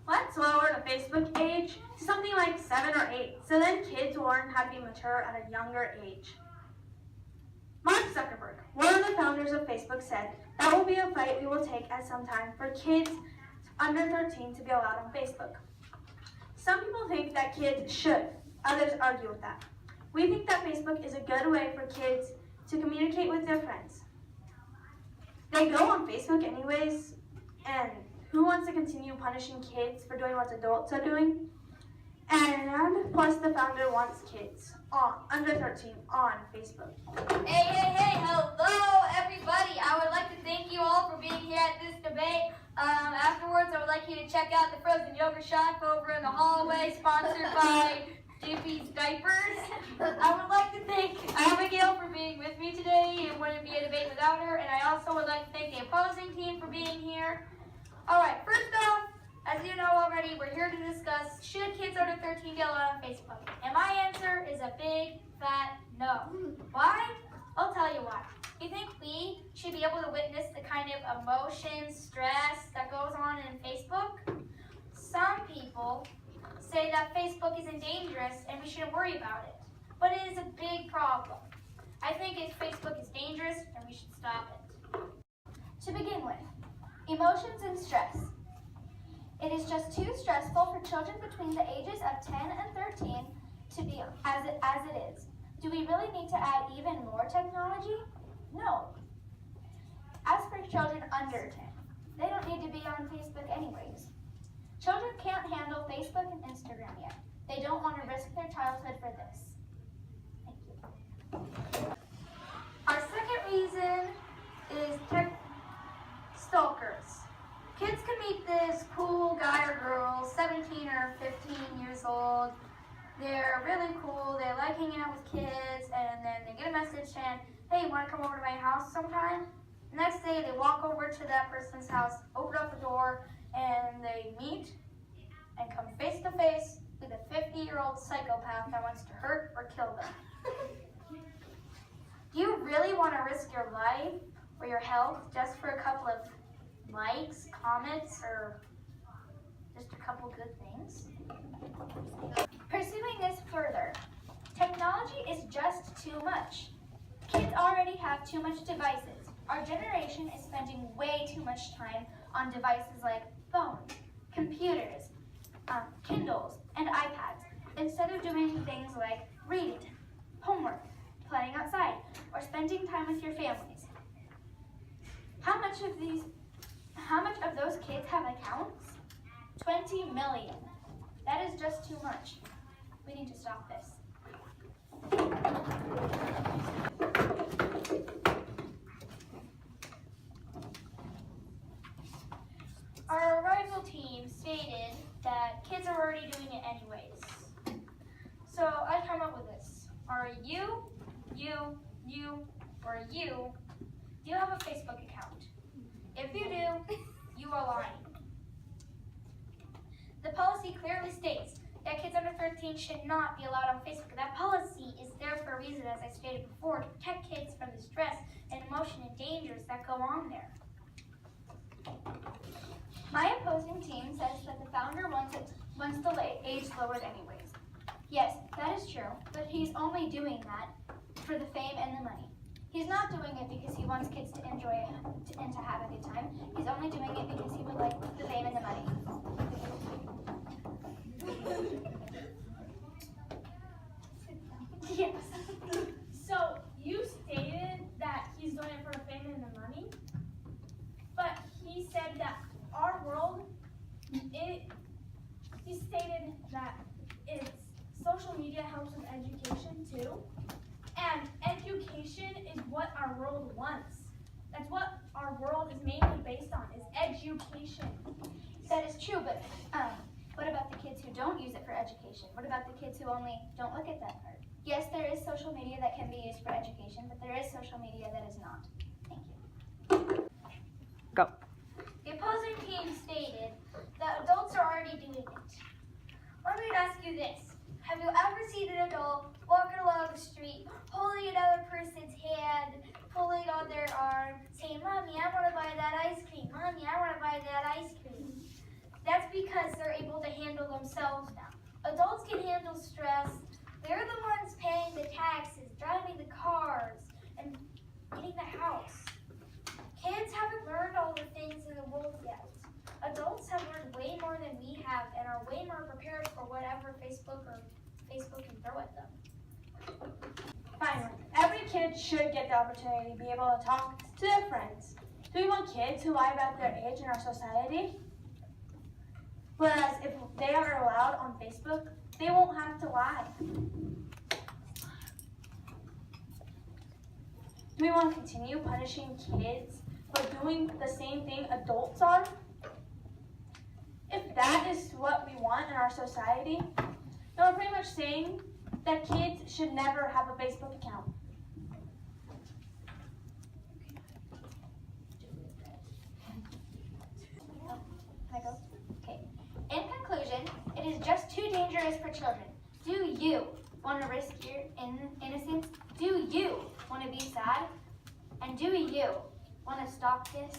Let's lower the Facebook age to something like 7 or 8, so then kids will learn how to be mature at a younger age. Mark Zuckerberg, one of the founders of Facebook, said that will be a fight we will take at some time for kids under 13 to be allowed on Facebook. Some people think that kids should, others argue with that. We think that Facebook is a good way for kids to communicate with their friends. They go on Facebook anyways, and who wants to continue punishing kids for doing what adults are doing? And plus the founder wants kids under 13 on Facebook. Hey, hello everybody. I would like to thank you all for being here at this debate. Afterwards, I would like you to check out the frozen yogurt shop over in the hallway, sponsored by Jiffy's Diapers. I would like to thank Abigail for being with me today. It wouldn't be a debate without her. And I also would like to thank the opposing team for being here. All right, first off, as you know already, we're here to discuss, should kids under 13 be allowed on Facebook? And my answer is a big, fat no. Why? I'll tell you why. You think we should be able to witness the kind of emotion, stress that goes on in Facebook? Some people say that Facebook isn't dangerous and we shouldn't worry about it. But it is a big problem. I think if Facebook is dangerous, then we should stop it. To begin with, emotions and stress. It is just too stressful for children between the ages of 10 and 13 to be as it is. Do we really need to add even more technology? No. As for children under 10, they don't need to be on Facebook anyways. Children can't handle Facebook and Instagram yet. They don't want to risk their childhood for this. Thank you. Our second reason is stalkers. Kids can meet this cool guy or girl, 17 or 15 years old. They're really cool, they like hanging out with kids, and then they get a message saying, hey, you want to come over to my house sometime? The next day they walk over to that person's house, open up the door, and they meet and come face to face with a 50-year-old psychopath that wants to hurt or kill them. Do you really want to risk your life or your health just for a couple of likes, comments, or just a couple good things? Pursuing this further, technology is just too much. Kids already have too much devices. Our generation is spending way too much time on devices like phones, computers, Kindles, and iPads, instead of doing things like reading, homework, playing outside, or spending time with your families. How much of those kids have accounts? 20 million. That is just too much. We need to stop this. Our rival team stated that kids are already doing it anyways. So I come up with this. Are you, or you, do you have a Facebook account? If you do, you are lying. The policy clearly states that kids under 13 should not be allowed on Facebook. That policy is there for a reason, as I stated before, to protect kids from the stress and emotion and dangers that go on there. My opposing team says that the founder wants the age lowered anyways. Yes, that is true, but he's only doing that for the fame and the money. He's not doing it because he wants kids to enjoy it and to have a good time. He's only doing it because he would like the fame and the money. Yes. So you stated that he's doing it for the fame and the money, but he said that our world, he stated that social media helps with education too, and education is what our world wants. That's what our world is mainly based on, is education. That is true, but what about the kids who don't use it for education? What about the kids who only don't look at that part? Yes, there is social media that can be used for education, but there is social media that is not. Thank you. Go. The opposing team stated that adults are already doing it. Let me ask you this. Have you ever seen an adult walking along the street, holding another person's hand, pulling on their arm, saying, Mommy, I want to buy that ice cream. Mommy, I want to buy that ice cream. That themselves now. Adults can handle stress. They're the ones paying the taxes, driving the cars, and getting the house. Kids haven't learned all the things in the world yet. Adults have learned way more than we have and are way more prepared for whatever Facebook can throw at them. Finally, every kid should get the opportunity to be able to talk to their friends. Do we want kids who lie about their age in our society? Whereas if they are allowed on Facebook, they won't have to lie. Do we want to continue punishing kids for doing the same thing adults are? If that is what we want in our society, then we're pretty much saying that kids should never have a Facebook account. Okay. In conclusion, it is just too dangerous for children. Do you want to risk your innocence? Do you want to be sad? And do you want to stop this?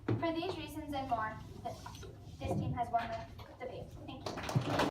For these reasons and more, this team has won the